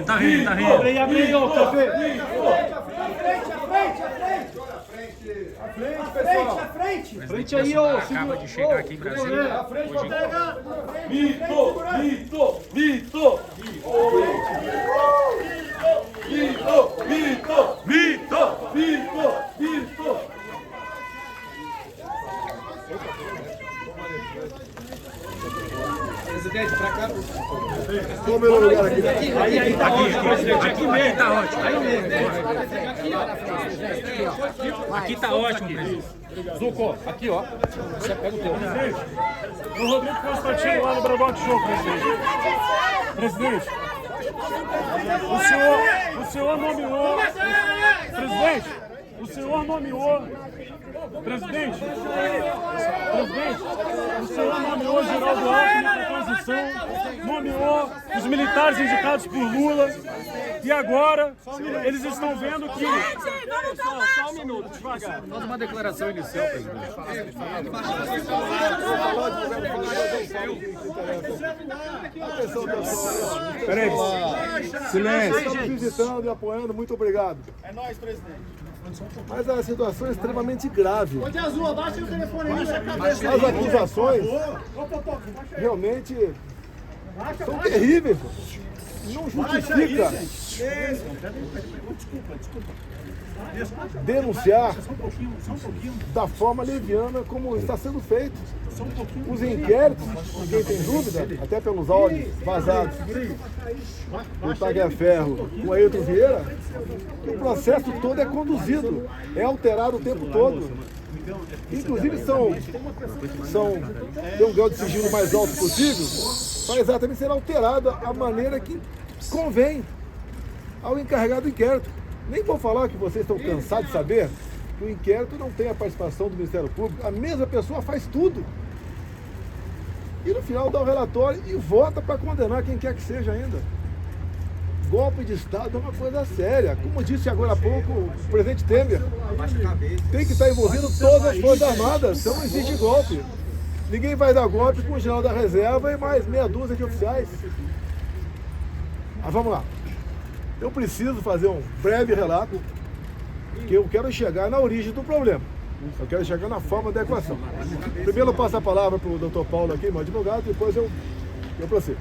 Tá rindo. Abre aí, ô, café. À frente! Frente aí, ô. Acaba de chegar aqui em Brasília. Vitor! Presidente, pra cá. Qual meu lugar aqui? Aí tá ótimo, presidente. Aqui mesmo tá ótimo. Aí mesmo. Aqui tá ótimo, presidente. Zucco, aqui, ó. Você pega o teu. O Rodrigo Constantino lá no Bradock Show, presidente. Presidente, o senhor nomeou. Presidente, o senhor nomeou. Presidente, o senhor nomeou Geraldo Alckmin para a transição, nomeou os militares indicados por Lula, e agora eles estão vendo que... Só um minuto, devagar. Faz uma declaração inicial, presidente. Peraí. Silêncio. Estamos visitando e apoiando, muito obrigado. É nóis, presidente. Mas a situação é extremamente grave. Ponte azul, abaixa o telefone aí. As acusações realmente são terríveis. Não justifica denunciar da forma leviana como está sendo feito. Os inquéritos, ninguém tem dúvida, até pelos áudios vazados do Tagliaferro com o Ailton Vieira, que o processo todo é conduzido, é alterado o tempo todo. Inclusive tem um grau de sigilo mais alto possível para exatamente ser alterada a maneira que convém ao encarregado do inquérito. Nem vou falar que vocês estão cansados de saber que o inquérito não tem a participação do Ministério Público, a mesma pessoa faz tudo. E no final dá o relatório e vota para condenar quem quer que seja ainda. Golpe de Estado é uma coisa séria. Como disse agora há pouco o presidente Temer, tem que estar envolvendo todas as Forças Armadas, então não existe golpe. Ninguém vai dar golpe com o general da reserva e mais meia dúzia de oficiais. Mas vamos lá. Eu preciso fazer um breve relato, que eu quero chegar na origem do problema. Eu quero chegar na forma da equação. Primeiro eu passo a palavra para o doutor Paulo aqui, meu advogado, depois eu prossigo.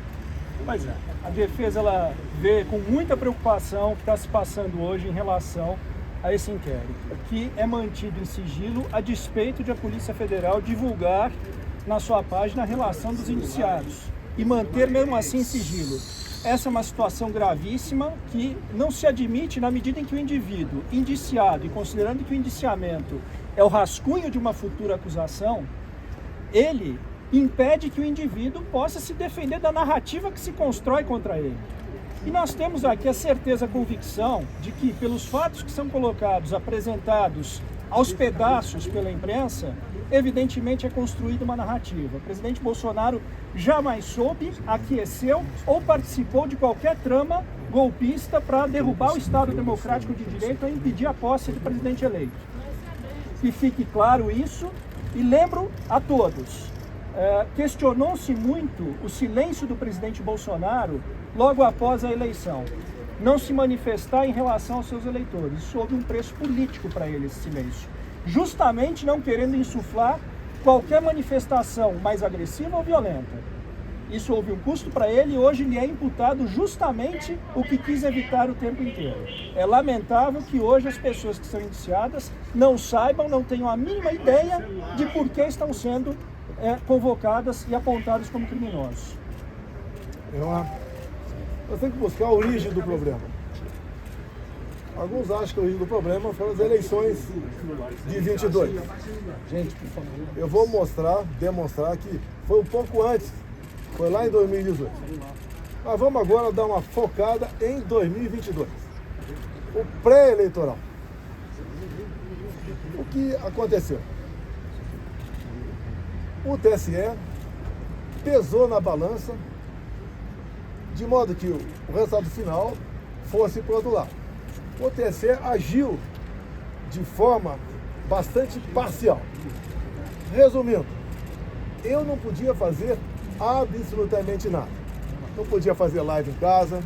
Pois é, a defesa ela vê com muita preocupação o que está se passando hoje em relação a esse inquérito, que é mantido em sigilo a despeito de a Polícia Federal divulgar na sua página a relação dos indiciados e manter mesmo assim em sigilo. Essa é uma situação gravíssima que não se admite na medida em que o indivíduo indiciado, e considerando que o indiciamento é o rascunho de uma futura acusação, ele impede que o indivíduo possa se defender da narrativa que se constrói contra ele. E nós temos aqui a certeza, a convicção de que, pelos fatos que são colocados, apresentados aos pedaços pela imprensa, evidentemente é construída uma narrativa. O presidente Bolsonaro jamais soube, aqueceu ou participou de qualquer trama golpista para derrubar o Estado Democrático de Direito ou impedir a posse do presidente eleito. Que fique claro isso, e lembro a todos, questionou-se muito o silêncio do presidente Bolsonaro logo após a eleição. Não se manifestar em relação aos seus eleitores. Isso houve um preço político para ele, esse silêncio. Justamente não querendo insuflar qualquer manifestação mais agressiva ou violenta. Isso houve um custo para ele e hoje lhe é imputado justamente o que quis evitar o tempo inteiro. É lamentável que hoje as pessoas que são indiciadas não saibam, não tenham a mínima ideia de por que estão sendo convocadas e apontadas como criminosos. Nós temos que buscar a origem do problema. Alguns acham que a origem do problema foram as eleições de 22. Gente, por favor. Eu vou demonstrar que foi um pouco antes, foi lá em 2018. Mas vamos agora dar uma focada em 2022. O pré-eleitoral. O que aconteceu? O TSE pesou na balança de modo que o resultado final fosse para o outro lado. O TSE agiu de forma bastante parcial. Resumindo, eu não podia fazer absolutamente nada. Não podia fazer live em casa,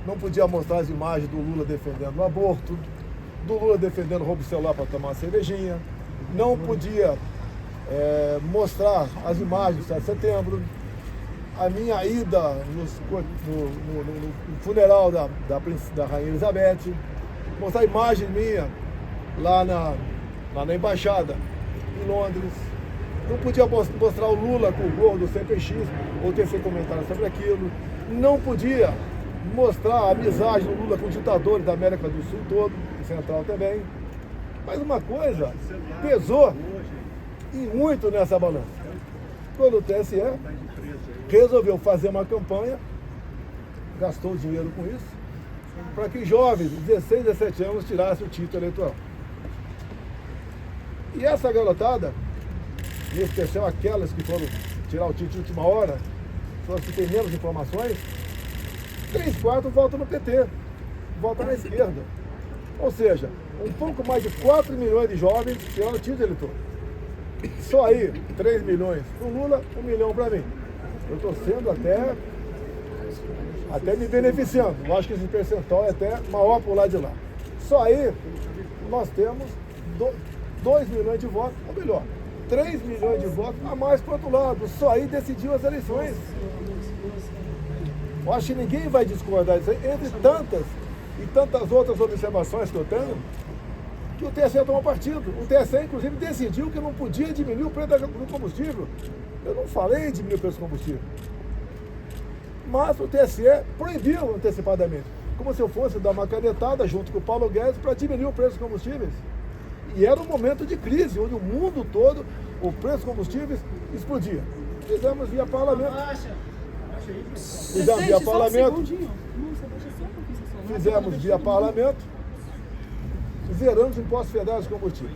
não podia mostrar as imagens do Lula defendendo o aborto, do Lula defendendo o roubo de celular para tomar uma cervejinha, não podia mostrar as imagens do 7 de setembro, a minha ida no funeral da Rainha Elizabeth, mostrar a imagem minha lá na embaixada em Londres. Não podia mostrar o Lula com o gorro do CPX ou tecer comentário sobre aquilo. Não podia mostrar a amizade do Lula com os ditadores da América do Sul todo, e Central também. Mas uma coisa pesou e muito nessa balança. Quando o TSE resolveu fazer uma campanha, gastou dinheiro com isso, para que jovens de 16, 17 anos tirassem o título eleitoral. E essa garotada, em especial aquelas que foram tirar o título de última hora, são as que têm menos informações, 3/4 votam no PT, votam na esquerda. Ou seja, um pouco mais de 4 milhões de jovens tiraram o título eleitoral. Só aí, 3 milhões para o Lula, 1 milhão para mim. Eu estou sendo até me beneficiando. Eu acho que esse percentual é até maior por lá de lá. Só aí, nós temos 2 milhões de votos, ou melhor, 3 milhões de votos a mais para o outro lado. Só aí decidiu as eleições. Eu acho que ninguém vai discordar disso aí, entre tantas e tantas outras observações que eu tenho, que o TSE tomou partido. O TSE, inclusive, decidiu que não podia diminuir o preço do combustível. Eu não falei em diminuir o preço do combustível. Mas o TSE proibiu antecipadamente, como se eu fosse dar uma canetada junto com o Paulo Guedes para diminuir o preço dos combustíveis. E era um momento de crise, onde o mundo todo, o preço dos combustíveis explodia. Fizemos via parlamento. Fizemos via parlamento, zerando os impostos federais de combustível.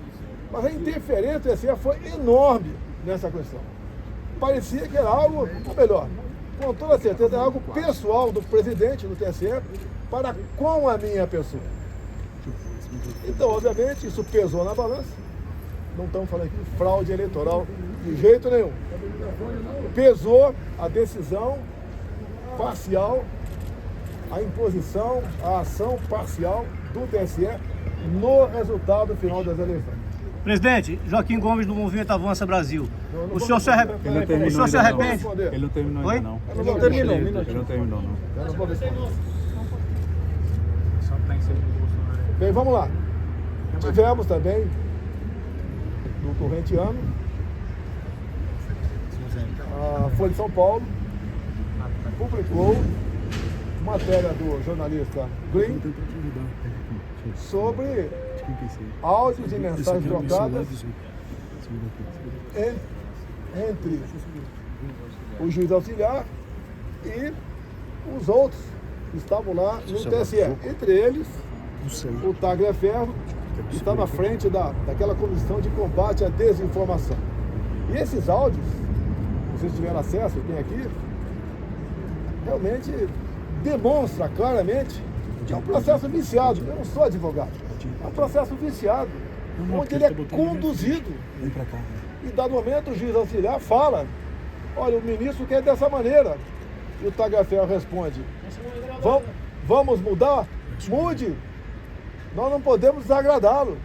Mas a interferência do TSE foi enorme nessa questão. Parecia que era algo, ou melhor, com toda certeza, era algo pessoal do presidente do TSE para com a minha pessoa. Então, obviamente, isso pesou na balança. Não estamos falando aqui de fraude eleitoral de jeito nenhum. Pesou a decisão parcial, a imposição, a ação parcial do TSE no resultado final das eleições. Presidente, Joaquim Gomes do Movimento Avança Brasil. O senhor se arrepende? Ele não terminou ainda não. Ele não terminou. Ele não terminou não. Eu não vou responder. Só que tá em cima do Bolsonaro. Bem, vamos lá. Tivemos também, no corrente ano, a Folha de São Paulo publicou matéria do jornalista Green sobre áudios e mensagens trocadas entre o juiz auxiliar e os outros que estavam lá no TSE. Entre eles, o Tagliaferro, que está na frente daquela comissão de combate à desinformação. E esses áudios, vocês tiveram acesso, tem aqui, realmente demonstra claramente que é um processo viciado. Eu não sou advogado. É um processo viciado, onde ele é conduzido. E, dado momento, o juiz auxiliar fala: olha, o ministro quer dessa maneira. E o Tagliaferro responde: vamos mudar? Mude. Nós não podemos desagradá-lo.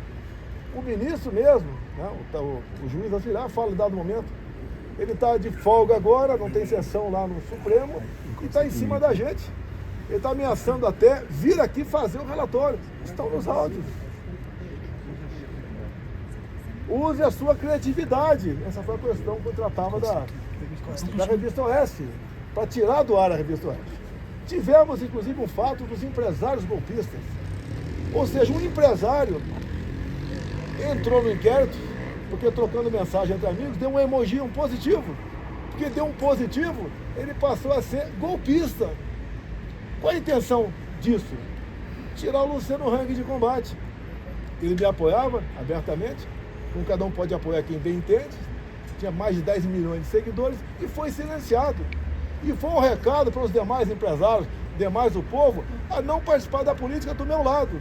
O ministro mesmo, né, o juiz auxiliar fala, em dado momento, ele está de folga agora, não tem sessão lá no Supremo, e está em cima da gente. Ele está ameaçando até vir aqui fazer o relatório. Estão nos áudios. Use a sua criatividade. Essa foi a questão que eu tratava da Revista Oeste, para tirar do ar a Revista Oeste. Tivemos, inclusive, um fato dos empresários golpistas. Ou seja, um empresário entrou no inquérito, porque trocando mensagem entre amigos, deu um emoji, um positivo. Porque deu um positivo, ele passou a ser golpista. Qual a intenção disso? Tirar o Luciano Hang de combate. Ele me apoiava abertamente, como cada um pode apoiar quem bem entende, tinha mais de 10 milhões de seguidores e foi silenciado. E foi um recado para os demais empresários, demais do povo, a não participar da política do meu lado,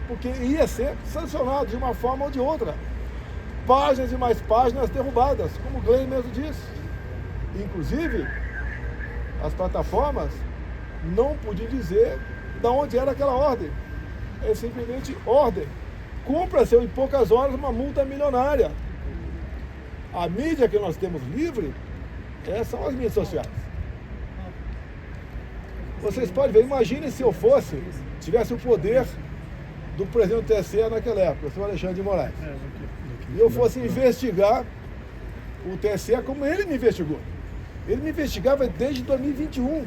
porque ia ser sancionado de uma forma ou de outra. Páginas e mais páginas derrubadas, como o Glenn mesmo disse. Inclusive, as plataformas não podiam dizer de onde era aquela ordem. É simplesmente ordem. Cumpra-se em poucas horas uma multa milionária. A mídia que nós temos livre são as mídias sociais. Vocês podem ver, imagine se eu tivesse o poder do presidente do TSE naquela época, o senhor Alexandre de Moraes. E eu fosse investigar o TSE como ele me investigou. Ele me investigava desde 2021,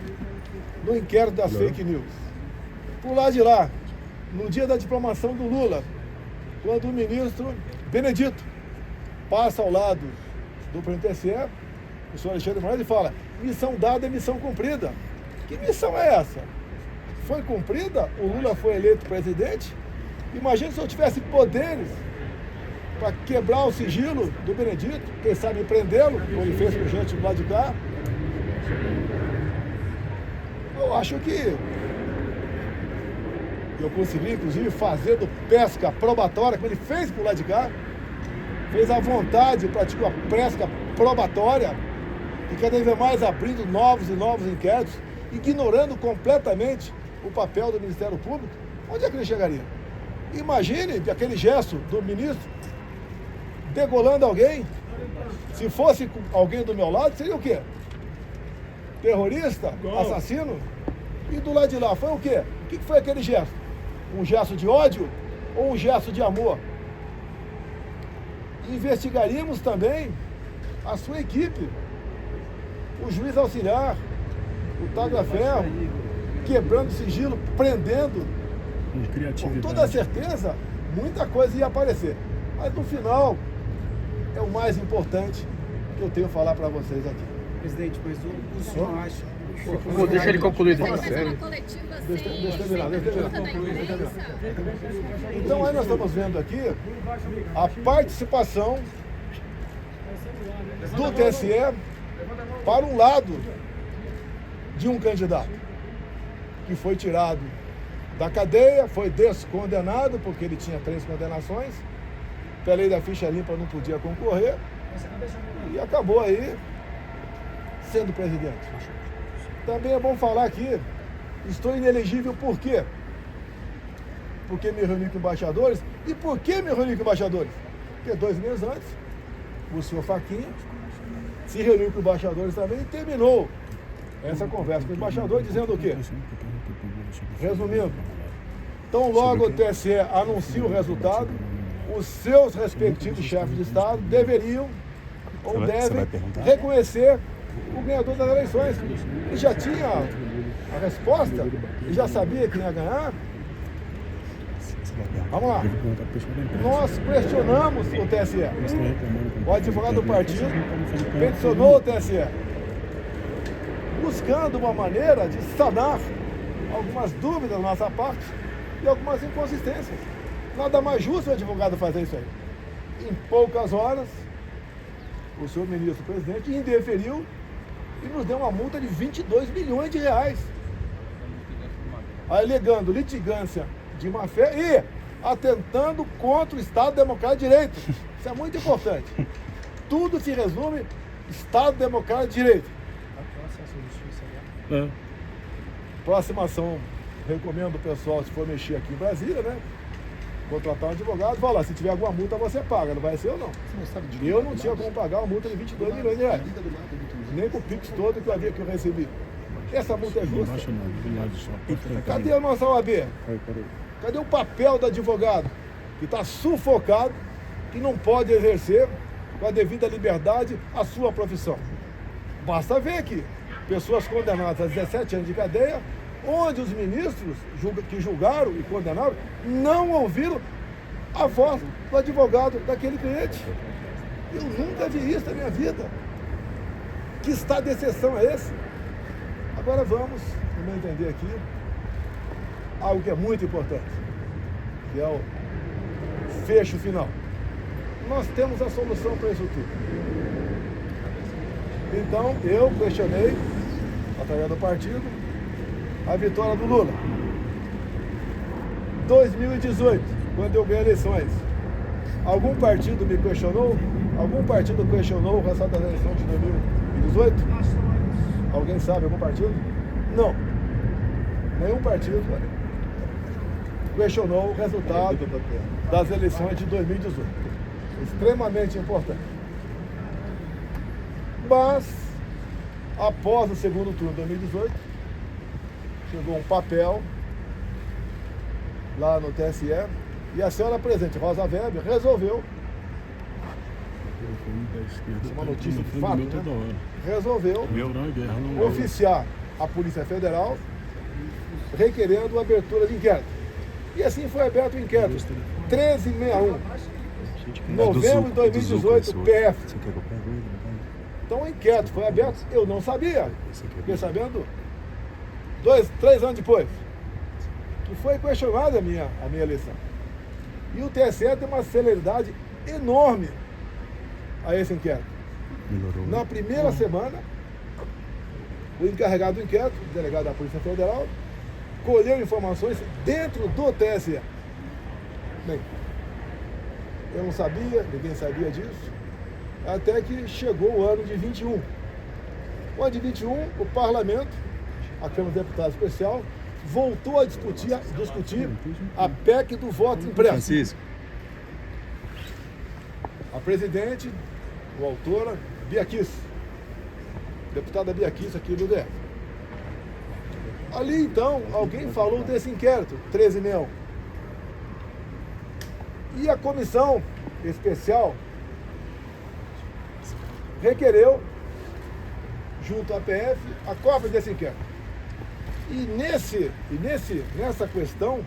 no inquérito das fake news. Por lá de lá, no dia da diplomação do Lula, quando o ministro Benedito passa ao lado do presidente do TSE, o senhor Alexandre de Moraes, e fala: missão dada é missão cumprida. Que missão é essa? Foi cumprida? O Lula foi eleito presidente? Imagina se eu tivesse poderes para quebrar o sigilo do Benedito, quem sabe prendê-lo, como ele fez com gente do lado de cá. Eu acho que eu consegui, inclusive, fazer do pesca probatória, como ele fez por lá de cá, fez à vontade, praticou a pesca probatória, e cada vez mais abrindo novos e novos inquéritos, ignorando completamente o papel do Ministério Público. Onde é que ele chegaria? Imagine aquele gesto do ministro degolando alguém. Se fosse alguém do meu lado, seria o quê? Terrorista? Assassino? E do lado de lá, foi o quê? O que foi aquele gesto? Um gesto de ódio ou um gesto de amor? Investigaríamos também a sua equipe, o juiz auxiliar, o Tagliaferro, quebrando sigilo, prendendo. Com toda certeza, muita coisa ia aparecer. Mas no final, é o mais importante que eu tenho a falar para vocês aqui. Presidente, mas o senhor acha... Deixa ele concluir. Vai fazer uma coletiva Deixa eu sem terminar. junta da imprensa? Então aí nós estamos vendo aqui a participação do TSE para um lado de um candidato que foi tirado da cadeia, foi descondenado porque ele tinha 3 condenações, pela lei da ficha limpa não podia concorrer e acabou aí sendo presidente. Também é bom falar aqui, estou inelegível por quê? Porque me reuni com embaixadores. E por que me reuni com embaixadores? Porque 2 meses antes, o senhor Fachin se reuniu com embaixadores também e terminou essa conversa com o embaixador dizendo o quê? Resumindo, tão logo o TSE anuncia o resultado, os seus respectivos chefes de Estado deveriam ou devem reconhecer o ganhador das eleições. Ele já tinha a resposta, ele já sabia quem ia ganhar. Vamos lá. Nós questionamos o TSE. O advogado do partido peticionou o TSE, buscando uma maneira de sanar algumas dúvidas da nossa parte e algumas inconsistências. Nada mais justo o advogado fazer isso aí. Em poucas horas, o senhor ministro presidente indeferiu e nos deu uma multa de 22 milhões de reais, alegando litigância de má-fé e atentando contra o Estado Democrático de Direito. Isso é muito importante. Tudo se resume Estado Democrático de Direito. Próxima ação, recomendo o pessoal, se for mexer aqui em Brasília, né? Contratar um advogado, falar, se tiver alguma multa você paga, não vai ser ou não. Eu não tinha como pagar uma multa de 22 milhões de reais. Nem com o Pix todo que eu recebi. Essa multa é justa. Cadê a nossa OAB? Cadê o papel do advogado? Que está sufocado, que não pode exercer com a devida liberdade a sua profissão. Basta ver aqui, pessoas condenadas a 17 anos de cadeia, onde os ministros que julgaram e condenaram não ouviram a voz do advogado daquele cliente. Eu nunca vi isso na minha vida. Que estado de exceção é esse? Agora vamos, no meu entender aqui, algo que é muito importante, que é o fecho final. Nós temos a solução para isso tudo. Então, eu questionei, através do partido, a vitória do Lula. 2018, quando eu ganhei eleições, algum partido me questionou? Algum partido questionou o resultado das eleições de 2018? Alguém sabe algum partido? Não. Nenhum partido questionou o resultado das eleições de 2018. Extremamente importante. Mas, após o segundo turno de 2018, chegou um papel lá no TSE e a senhora presidente Rosa Weber resolveu, uma notícia de fato, né? Resolveu oficiar a Polícia Federal requerendo a abertura de inquérito. E assim foi aberto o inquérito. 1361, novembro de 2018, PF. Então o inquérito foi aberto, eu não sabia. Fiquei sabendo 3 anos depois, que foi questionada a minha eleição. E o TSE tem uma celeridade enorme a esse inquérito. Na primeira semana, o encarregado do inquérito, o delegado da Polícia Federal, colheu informações dentro do TSE. Bem, eu não sabia, ninguém sabia disso, até que chegou o ano de 21. O ano de 21, o Parlamento, a Câmara dos Deputados Especial, voltou a discutir a PEC do voto impresso. A presidente, ou autora, Bia Kicis, deputada Bia Kicis aqui do DF. Ali então, alguém falou desse inquérito, 1361. E a comissão especial requereu, junto à PF, a cópia desse inquérito. E nessa questão,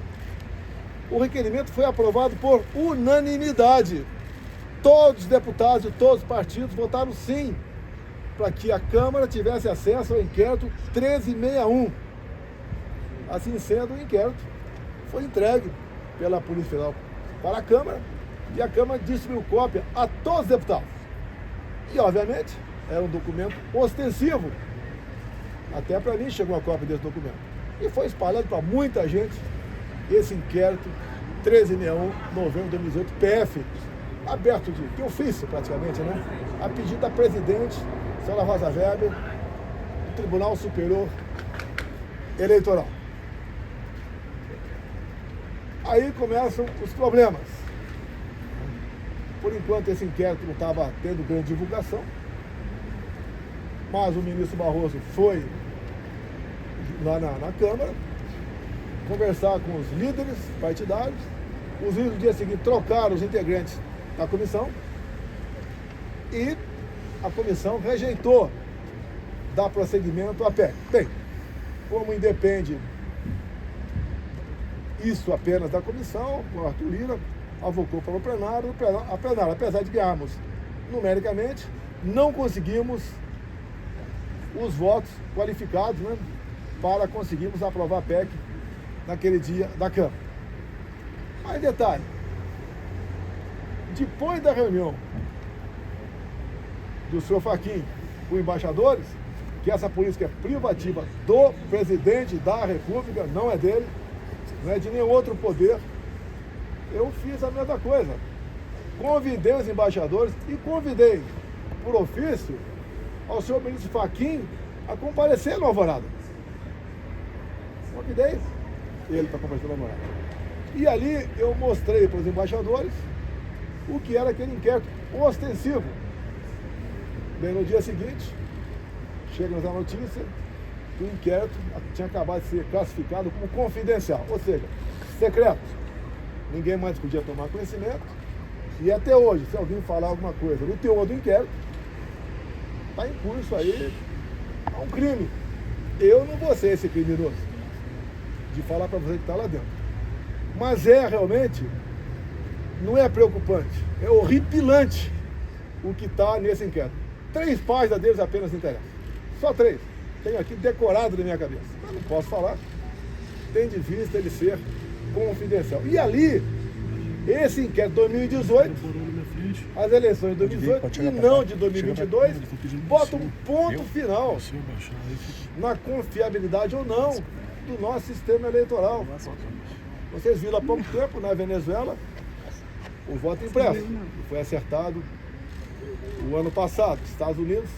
o requerimento foi aprovado por unanimidade. Todos os deputados de todos os partidos votaram sim para que a Câmara tivesse acesso ao inquérito 1361. Assim sendo, o inquérito foi entregue pela Polícia Federal para a Câmara e a Câmara distribuiu cópia a todos os deputados. E, obviamente, era um documento ostensivo. Até para mim chegou uma cópia desse documento. E foi espalhado para muita gente esse inquérito 1361, novembro de 2018, PF, aberto de ofício praticamente, né? A pedido da presidente, senhora Rosa Weber, do Tribunal Superior Eleitoral. Aí começam os problemas. Por enquanto esse inquérito não estava tendo grande divulgação, mas o ministro Barroso foi lá na Câmara conversar com os líderes partidários. Os líderes no dia seguinte trocaram os integrantes da comissão e a comissão rejeitou dar prosseguimento à PEC. Bem, como independe isso apenas da comissão, o Arthur Lira avocou para o plenário, a plenário, apesar de ganharmos numericamente, não conseguimos os votos qualificados, né, para conseguirmos aprovar a PEC naquele dia da Câmara. Mas detalhe, depois da reunião do senhor Fachin com embaixadores, que essa política é privativa do presidente da República, não é dele, não é de nenhum outro poder, eu fiz a mesma coisa. Convidei os embaixadores e convidei, por ofício, ao senhor ministro Fachin a comparecer no Alvorada. Convidei ele para comparecer no Alvorada. E ali eu mostrei para os embaixadores o que era aquele inquérito ostensivo. Bem, no dia seguinte, chega-nos a notícia que o inquérito tinha acabado de ser classificado como confidencial, ou seja, secreto. Ninguém mais podia tomar conhecimento. E até hoje, se alguém falar alguma coisa no teor do inquérito, está em curso aí a um crime. Eu não vou ser esse criminoso de falar para você que está lá dentro. Mas realmente, não é preocupante, é horripilante o que está nesse inquérito. 3 páginas deles apenas interessam. Só 3. Tenho aqui decorado na minha cabeça. Mas não posso falar. Tem de vista ele ser confidencial. E ali, esse inquérito de 2018, as eleições de 2018 e não de 2022, bota um ponto final na confiabilidade ou não do nosso sistema eleitoral. Vocês viram há pouco tempo na Venezuela o voto impresso, que foi acertado o ano passado, Estados Unidos,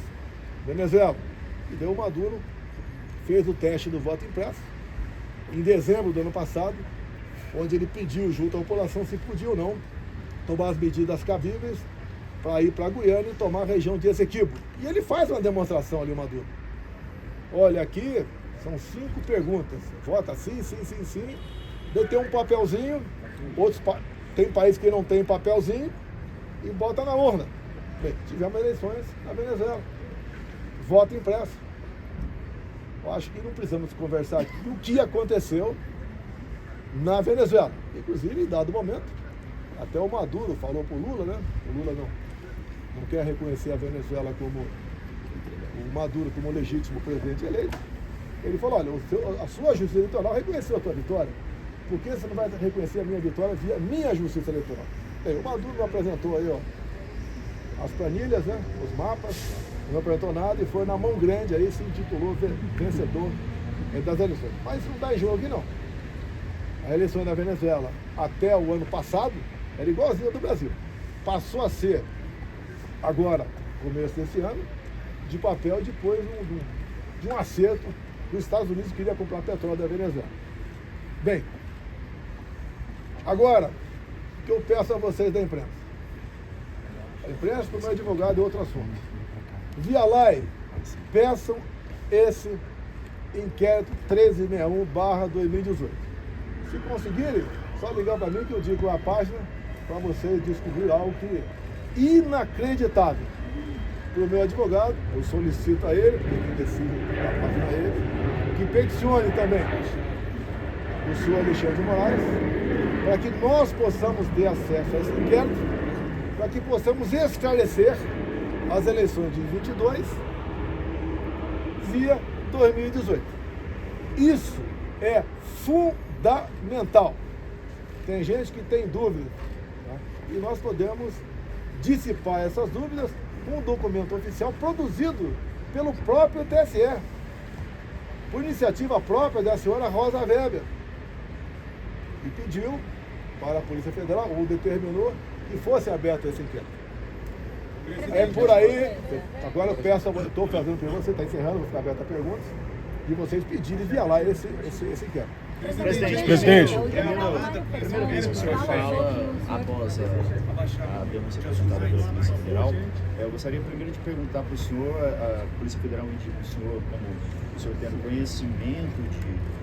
Venezuela. E deu o Maduro, fez o teste do voto impresso em dezembro do ano passado onde ele pediu junto à população se podia ou não tomar as medidas cabíveis para ir para a Guiana e tomar a região de Essequibo. E ele faz uma demonstração ali, Maduro. Olha, aqui são 5 perguntas. Vota sim, sim, sim, sim. Daí tem um papelzinho, tem país que não tem papelzinho e bota na urna. Bem, tivemos eleições na Venezuela. Voto impresso. Eu acho que não precisamos conversar aqui o que aconteceu na Venezuela. Inclusive, em dado momento, até o Maduro falou para o Lula, né? O Lula não quer reconhecer a Venezuela como o Maduro como legítimo presidente eleito. Ele falou, olha, a sua justiça eleitoral reconheceu a tua vitória. Por que você não vai reconhecer a minha vitória via minha justiça eleitoral? Bem, o Maduro apresentou aí, ó, as planilhas, né? Os mapas, não apresentou nada e foi na mão grande aí, se intitulou vencedor das eleições. Mas isso não dá em jogo aqui, não. A eleição na Venezuela, até o ano passado, era igualzinha do Brasil. Passou a ser, agora, começo desse ano, de papel depois de um acerto dos Estados Unidos que queria comprar petróleo da Venezuela. Bem, agora, o que eu peço a vocês da imprensa? A imprensa, como é advogado, é outro assunto. Via live, peçam esse inquérito 1361/2018. Se conseguirem, só ligar para mim que eu digo a página para vocês descobrir algo que inacreditável. Para o meu advogado, eu solicito a ele, porque quem decide a página é ele, que peticione também o senhor Alexandre de Moraes, para que nós possamos ter acesso a esse inquérito, para que possamos esclarecer as eleições de 22 via 2018. Isso é fundamental. Tem gente que tem dúvidas, tá? E nós podemos dissipar essas dúvidas com um documento oficial produzido pelo próprio TSE, por iniciativa própria da senhora Rosa Weber, e pediu para a Polícia Federal, ou determinou, que fosse aberto esse inquérito. É por aí, agora eu peço, estou fazendo perguntas, você está encerrando, vou ficar aberto a perguntas, e vocês pedirem via lá esse inquérito. Presidente. Primeira vez que o senhor fala após a denúncia apresentada pela Polícia Federal, eu gostaria primeiro de perguntar para o senhor, a Polícia Federal indica o senhor como o senhor tendo conhecimento de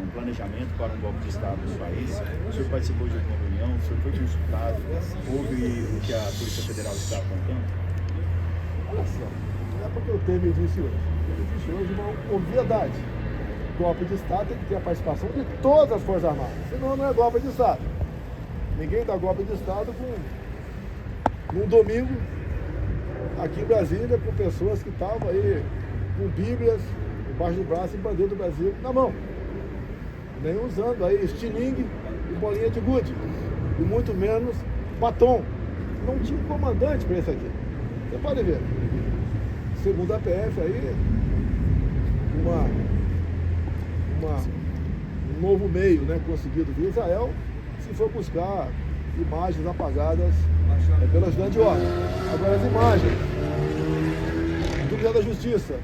um planejamento para um golpe de Estado no país. O senhor participou de alguma reunião, o senhor foi consultado, houve o que a Polícia Federal está apontando? Olha só, não é porque o Temer disse hoje. Ele disse hoje uma obviedade. Golpe de Estado tem que ter a participação de todas as Forças Armadas, senão não é golpe de Estado. Ninguém dá golpe de Estado num domingo aqui em Brasília com pessoas que estavam aí com bíblias embaixo do braço e bandeira do Brasil na mão. Nem usando aí estilingue e bolinha de gude, e muito menos batom. Não tinha comandante para isso aqui. Você pode ver. Segundo a PF aí, um novo meio, né, conseguido via Israel, se for buscar imagens apagadas pela ajudante de ordem. Agora as imagens do Ministério da Justiça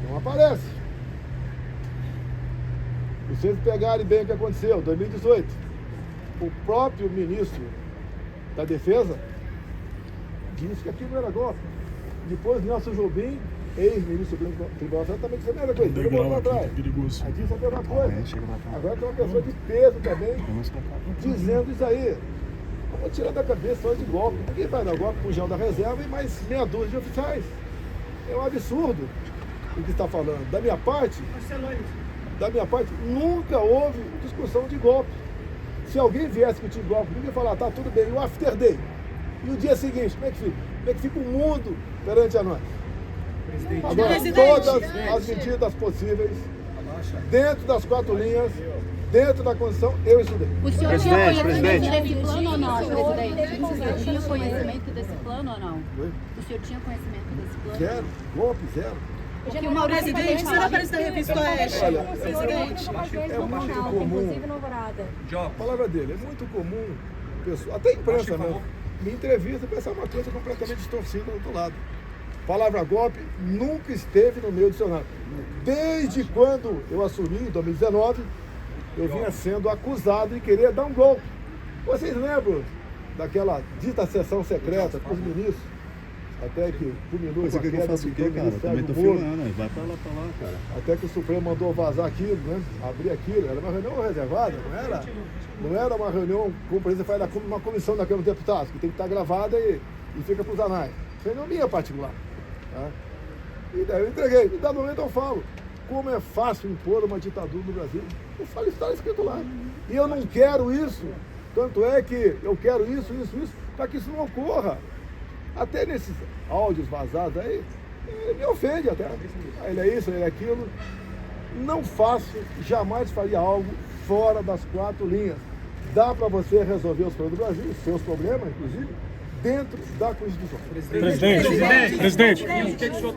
não aparecem. Se vocês pegarem bem o que aconteceu em 2018, o próprio ministro da Defesa disse que aquilo não era golpe. Depois Nelson Jobim, ex-ministro do Tribunal Federal, também disse a mesma coisa, ele voltou atrás. Aí disse a mesma coisa. Agora tem uma pessoa de peso também dizendo isso aí. Vamos tirar da cabeça só de golpe. Ninguém vai dar golpe com o João da Reserva e mais meia dúzia de oficiais. É um absurdo o que está falando. Da minha parte, nunca houve discussão de golpe. Se alguém viesse discutir golpe, ninguém ia falar, tá tudo bem, e o after day. E o dia seguinte, como é que fica? Como é que fica o mundo perante a nós? Agora, todas as medidas possíveis, dentro das 4 linhas, dentro da Constituição, eu estudei. O senhor tinha conhecimento desse plano ou não, presidente? O senhor tinha conhecimento desse plano ou não? O senhor tinha conhecimento desse plano? Zero, golpe, zero. Porque o Maurício Presidente, será para da revista Oeste? Olha, Presidente. é muito comum, a palavra dele, é muito comum, pessoa, até a imprensa mesmo, me entrevista e pensar uma coisa completamente distorcida do outro lado. Palavra golpe nunca esteve no meu dicionário. Desde quando eu assumi, em 2019, eu vinha sendo acusado de querer dar um golpe. Vocês lembram daquela dita sessão secreta com os ministros? Até que culminou Mas o que eu faço o quê, cara? Também tô filmando, vai pra lá, cara. Até que o Supremo mandou vazar aquilo, né? Abrir aquilo. Era uma reunião reservada, não era uma reunião como o presidente faz uma comissão da Câmara dos Deputados, que tem que estar gravada e fica para os anais. Reunião minha particular. Tá? E daí eu entreguei. E dado momento eu falo, como é fácil impor uma ditadura no Brasil. Eu falo, está escrito lá. E eu não quero isso. Tanto é que eu quero isso, para que isso não ocorra. Até nesses áudios vazados aí, ele me ofende até. Ele é isso, ele é aquilo. Não faço, jamais faria algo fora das 4 linhas. Dá para você resolver os problemas do Brasil, os seus problemas, inclusive, dentro da Constituição. Presidente,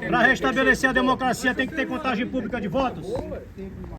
para restabelecer a democracia tem que ter contagem pública de votos?